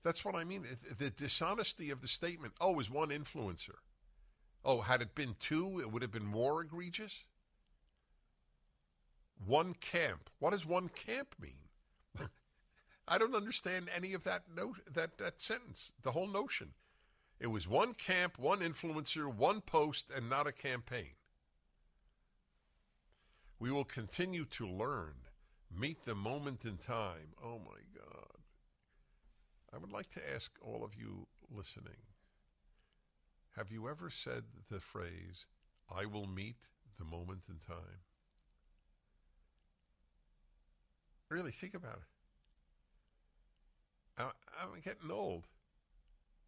That's what I mean. The dishonesty of the statement, oh, it was one influencer. Oh, had it been two, it would have been more egregious? One camp. What does one camp mean? I don't understand any of that sentence, the whole notion. It was one camp, one influencer, one post, and not a campaign. We will continue to learn. Meet the moment in time. Oh, my God. I would like to ask all of you listening, have you ever said the phrase, I will meet the moment in time? Really, think about it. I'm getting old.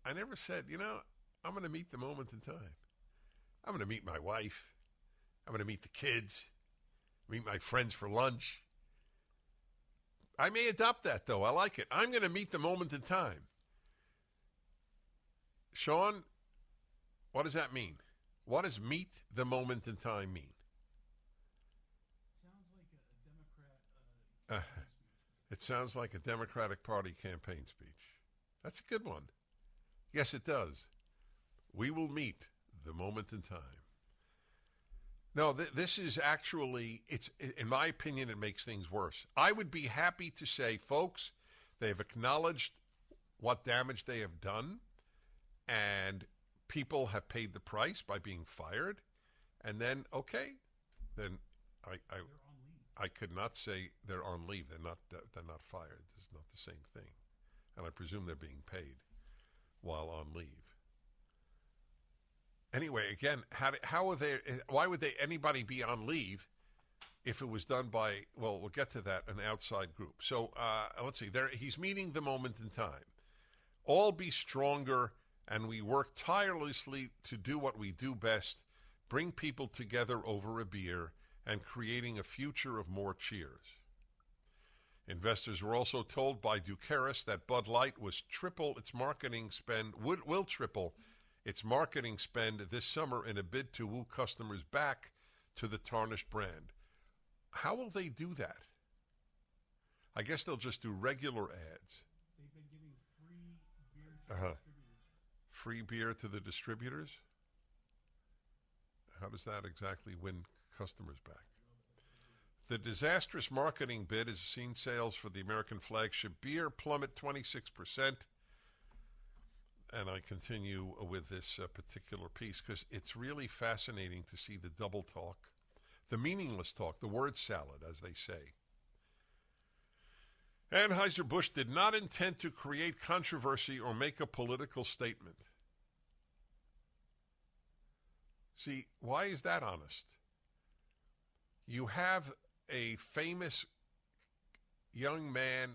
I never said, I'm going to meet the moment in time. I'm going to meet my wife. I'm going to meet the kids, meet my friends for lunch. I may adopt that, though. I like it. I'm going to meet the moment in time. Sean, what does that mean? What does meet the moment in time mean? Sounds like a Democrat. It sounds like a Democratic Party campaign speech. That's a good one. Yes, it does. We will meet the moment in time. No, this is actually, in my opinion, it makes things worse. I would be happy to say, folks, they've acknowledged what damage they have done, and people have paid the price by being fired, and then, okay, then I could not say they're on leave. They're not fired. It's not the same thing. And I presume they're being paid while on leave. Anyway, again, how are they? Why would anybody be on leave if it was done by? Well, we'll get to that. An outside group. So let's see. He's meeting the moment in time. All be stronger, and we work tirelessly to do what we do best: bring people together over a beer and creating a future of more cheers. Investors were also told by Ducaris that Bud Light will triple its marketing spend this summer in a bid to woo customers back to the tarnished brand. How will they do that? I guess they'll just do regular ads. They've been giving free beer to distributors. Free beer to the distributors? How does that exactly win customers back? The disastrous marketing bid has seen sales for the American flagship beer plummet 26%. And I continue with this particular piece because it's really fascinating to see the double talk, the meaningless talk, the word salad, as they say. Anheuser-Busch did not intend to create controversy or make a political statement. See, why is that honest? You have a famous young man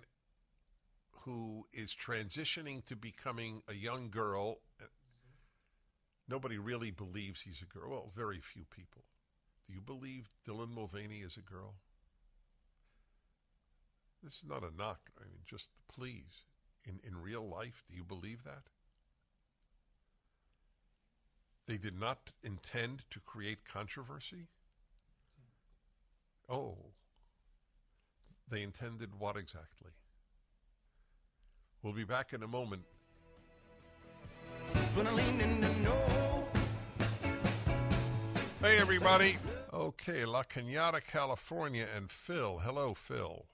who is transitioning to becoming a young girl. Nobody really believes he's a girl. Well, very few people. Do you believe Dylan Mulvaney is a girl? This is not a knock. I mean, just please. In real life, do you believe that? They did not intend to create controversy? Oh. They intended what exactly? We'll be back in a moment. Hey, everybody. Okay, La Cañada, California, and Phil. Hello, Phil.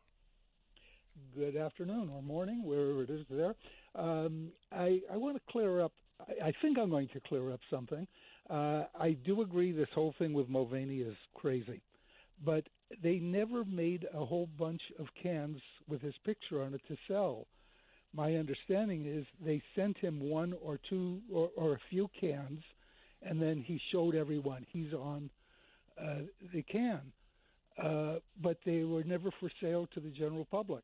Good afternoon or morning, wherever it is there. I want to clear up. I think I'm going to clear up something. I do agree this whole thing with Mulvaney is crazy, but they never made a whole bunch of cans with his picture on it to sell. My understanding is they sent him one or two or a few cans, and then he showed everyone he's on the can. But they were never for sale to the general public.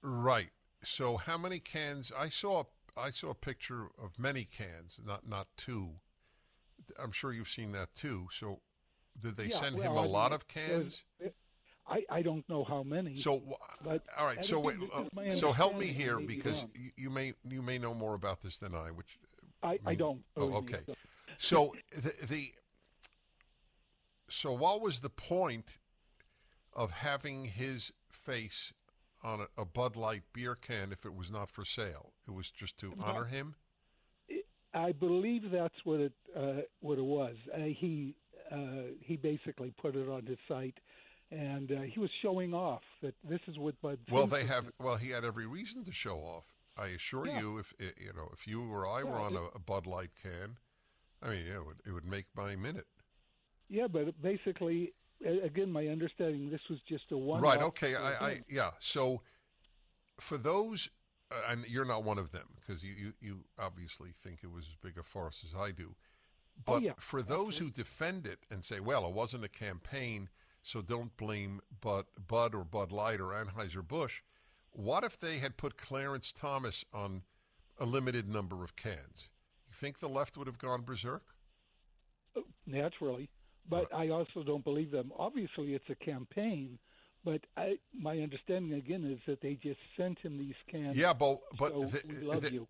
Right. So how many cans? I saw a picture of many cans, not two. I'm sure you've seen that too. So did they send him a lot of cans? I don't know how many. So, all right. So, so help me here because you may know more about this than I. Which I don't. Oh, okay. So so what was the point of having his face on a Bud Light beer can if it was not for sale? It was just to honor him. I believe that's what it was. He basically put it on his site. And he was showing off that this is what Bud. Well, he had every reason to show off. I assure you, if you or I were on a Bud Light can, I mean, it would make my minute. Yeah, but basically, again, my understanding, this was just a one. Right. Okay. Yeah. So, for those, and you're not one of them because you obviously think it was as big a farce as I do. But for those who defend it and say, well, it wasn't a campaign. So don't blame Bud or Bud Light or Anheuser-Busch. What if they had put Clarence Thomas on a limited number of cans? You think the left would have gone berserk? naturally. But I also don't believe them. Obviously, it's a campaign. But my understanding, again, is that they just sent him these cans. Yeah, but so we love you.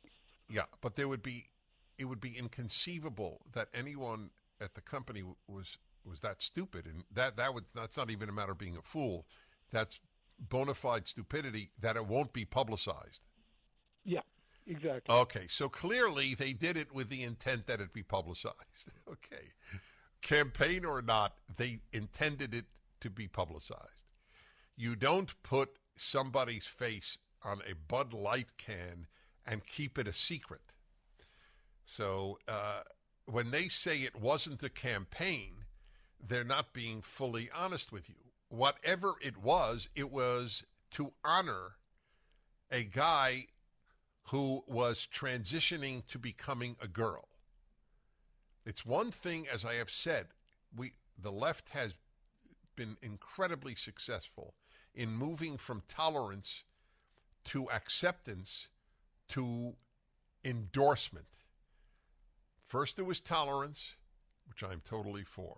Yeah, but it would be inconceivable that anyone at the company was that stupid, and that's not even a matter of being a fool. That's bona fide stupidity that it won't be publicized. Yeah, exactly. Okay, so clearly they did it with the intent that it be publicized. Okay, campaign or not, they intended it to be publicized. You don't put somebody's face on a Bud Light can and keep it a secret. So when they say it wasn't a campaign, they're not being fully honest with you. Whatever it was to honor a guy who was transitioning to becoming a girl. It's one thing, as I have said, the left has been incredibly successful in moving from tolerance to acceptance to endorsement. First it was tolerance, which I'm totally for.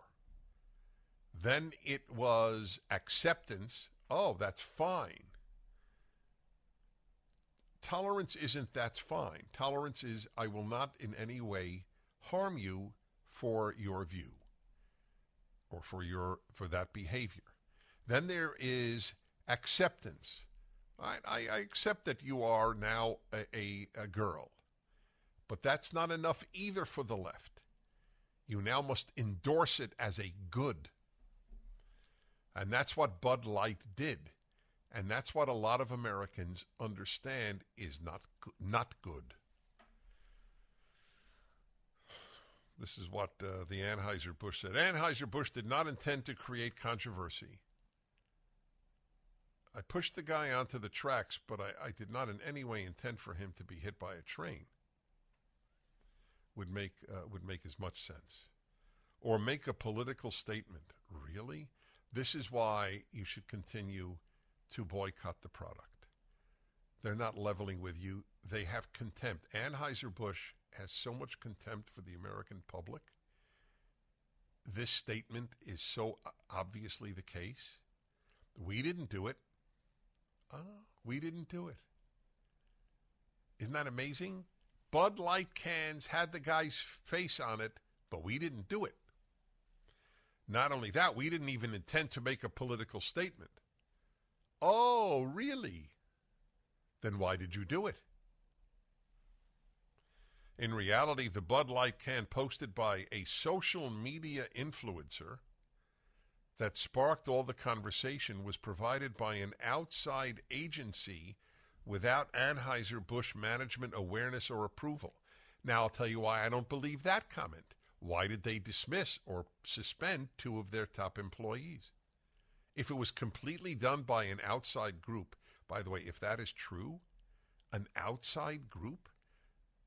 Then it was acceptance. Oh, that's fine. Tolerance isn't that's fine. Tolerance is I will not in any way harm you for your view or for that behavior. Then there is acceptance. I accept that you are now a girl, but that's not enough either for the left. You now must endorse it as a good. And that's what Bud Light did. And that's what a lot of Americans understand is not good. This is what the Anheuser-Busch said. Anheuser-Busch did not intend to create controversy. I pushed the guy onto the tracks, but I did not in any way intend for him to be hit by a train. Would make as much sense. Or make a political statement. Really? This is why you should continue to boycott the product. They're not leveling with you. They have contempt. Anheuser-Busch has so much contempt for the American public. This statement is so obviously the case. We didn't do it. We didn't do it. Isn't that amazing? Bud Light cans had the guy's face on it, but we didn't do it. Not only that, we didn't even intend to make a political statement. Oh, really? Then why did you do it? In reality, the Bud Light can posted by a social media influencer that sparked all the conversation was provided by an outside agency without Anheuser-Busch management awareness or approval. Now, I'll tell you why I don't believe that comment. Why did they dismiss or suspend 2 of their top employees? If it was completely done by an outside group, by the way, if that is true, an outside group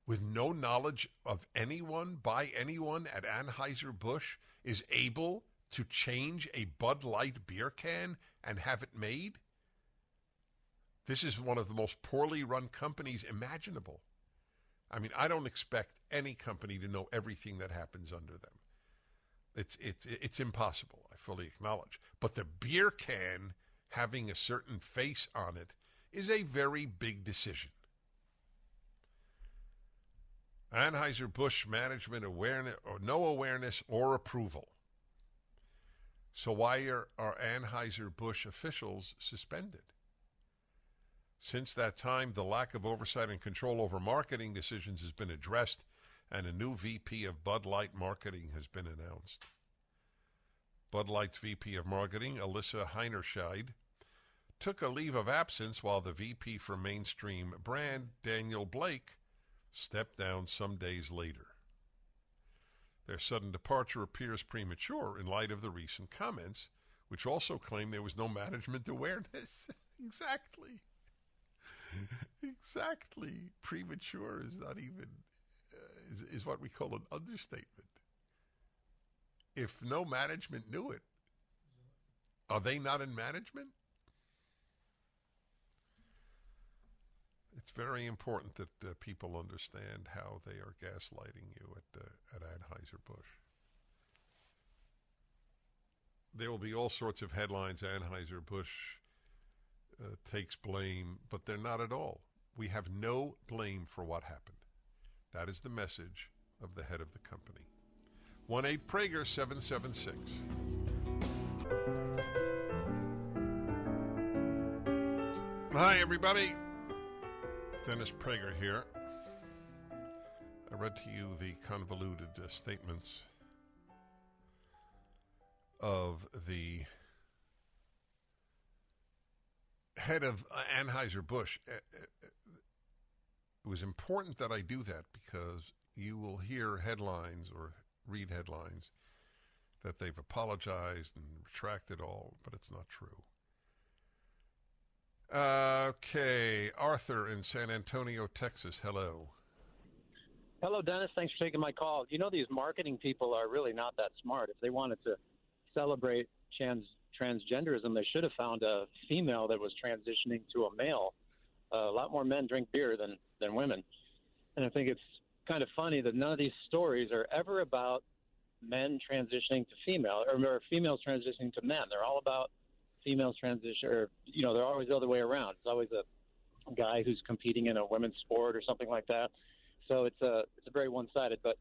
with no knowledge of anyone by anyone at Anheuser-Busch is able to change a Bud Light beer can and have it made? This is one of the most poorly run companies imaginable. I mean, I don't expect any company to know everything that happens under them. It's impossible, I fully acknowledge. But the beer can having a certain face on it is a very big decision. Anheuser-Busch management awareness or no awareness or approval. So why are Anheuser-Busch officials suspended? Since that time, the lack of oversight and control over marketing decisions has been addressed, and a new VP of Bud Light marketing has been announced. Bud Light's VP of marketing, Alyssa Heinerscheid, took a leave of absence while the VP for mainstream brand, Daniel Blake, stepped down some days later. Their sudden departure appears premature in light of the recent comments, which also claim there was no management awareness. Exactly. Exactly. Premature is not even, is what we call an understatement. If no management knew it, are they not in management? It's very important that people understand how they are gaslighting you at Anheuser-Busch. there will be all sorts of headlines. Anheuser-Busch takes blame, but they're not at all. We have no blame for what happened. That is the message of the head of the company. 1-8-PRAGER-776. Hi, everybody. Dennis Prager here. I read to you the convoluted statements of the head of Anheuser-Busch. It was important that I do that because you will hear headlines or read headlines that they've apologized and retracted all, but it's not true. Okay, Arthur in San Antonio, Texas. Hello. Hello, Dennis. Thanks for taking my call. You know, these marketing people are really not that smart. If they wanted to celebrate transgenderism, they should have found a female that was transitioning to a male. A lot more men drink beer than women. And I think it's kind of funny that none of these stories are ever about men transitioning to female or females transitioning to men. They're all about females transition, or, you know, they're always the other way around. It's always a guy who's competing in a women's sport or something like that. So it's a very one-sided. But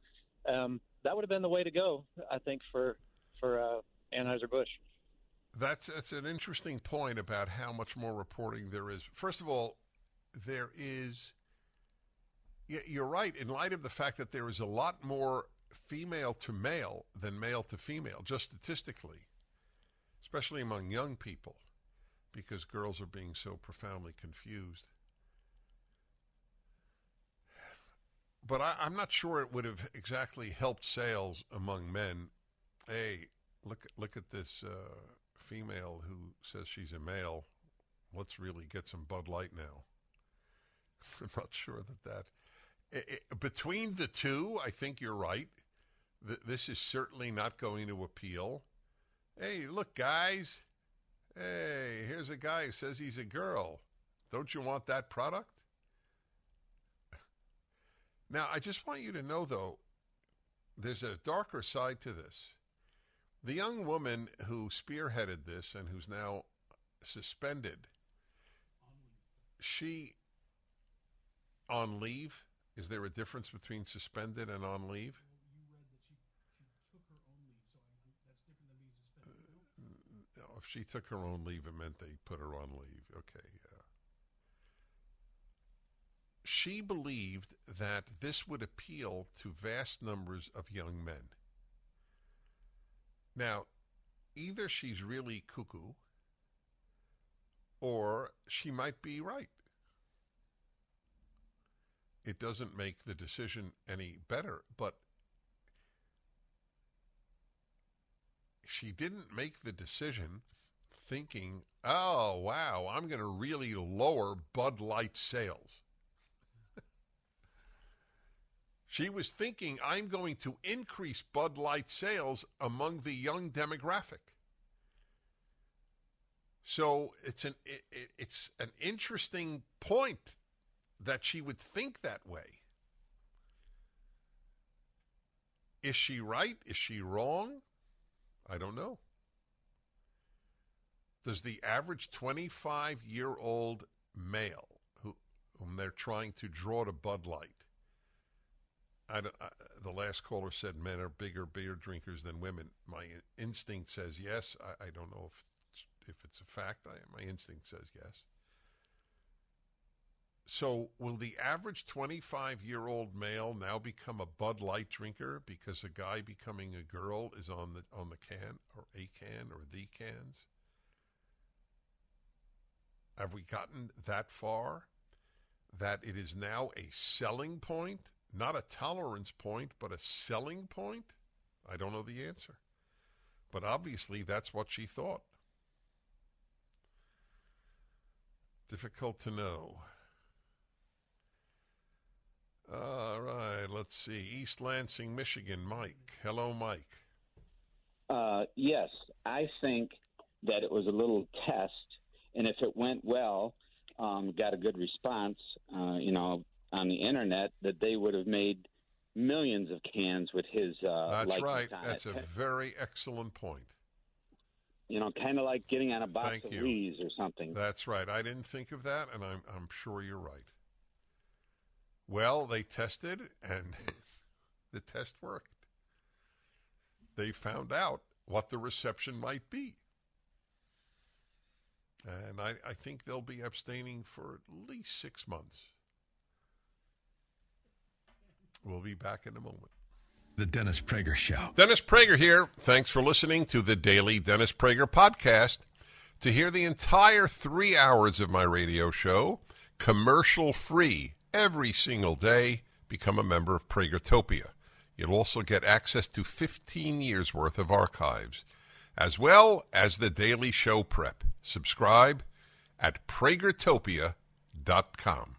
that would have been the way to go, I think, for Anheuser-Busch. That's an interesting point about how much more reporting there is. First of all, there is, you're right, in light of the fact that there is a lot more female to male than male to female, just statistically, especially among young people, because girls are being so profoundly confused. But I'm not sure it would have exactly helped sales among men. Hey, look at this female who says she's a male. Let's really get some Bud Light now. I'm not sure that between the two, I think you're right. This is certainly not going to appeal. Hey, look, guys. Hey, here's a guy who says he's a girl. Don't you want that product? Now, I just want you to know, though, there's a darker side to this. The young woman who spearheaded this and who's now suspended, she on leave? Is there a difference between suspended and on leave? You read that she took her own leave, so that's different than being suspended. No, if she took her own leave, it meant they put her on leave. Okay, yeah. She believed that this would appeal to vast numbers of young men. Now, either she's really cuckoo or she might be right. It doesn't make the decision any better, but she didn't make the decision thinking, oh, wow, I'm going to really lower Bud Light sales. She was thinking, I'm going to increase Bud Light sales among the young demographic. So it's an interesting point that she would think that way. Is she right? Is she wrong? I don't know. Does the average 25-year-old male whom they're trying to draw to Bud Light, the last caller said men are bigger beer drinkers than women. My instinct says yes. I don't know if it's a fact. My instinct says yes. So will the average 25-year-old male now become a Bud Light drinker because a guy becoming a girl is on the can or a can or the cans? Have we gotten that far that it is now a selling point? Not a tolerance point, but a selling point? I don't know the answer. But obviously that's what she thought. Difficult to know. All right, let's see. East Lansing, Michigan. Mike. Hello, Mike. Yes, I think that it was a little test, and if it went well, got a good response, on the internet, that they would have made millions of cans with his That's right. on That's it. a very excellent point. kind of like getting on a box Thank of you. Lees or something. That's right. I didn't think of that, and I'm sure you're right. Well, they tested, and the test worked. They found out what the reception might be. And I think they'll be abstaining for at least 6 months. We'll be back in a moment. The Dennis Prager Show. Dennis Prager here. Thanks for listening to the Daily Dennis Prager Podcast. To hear the entire 3 hours of my radio show, commercial-free, every single day, become a member of Pragertopia. You'll also get access to 15 years' worth of archives, as well as the daily show prep. Subscribe at pragertopia.com.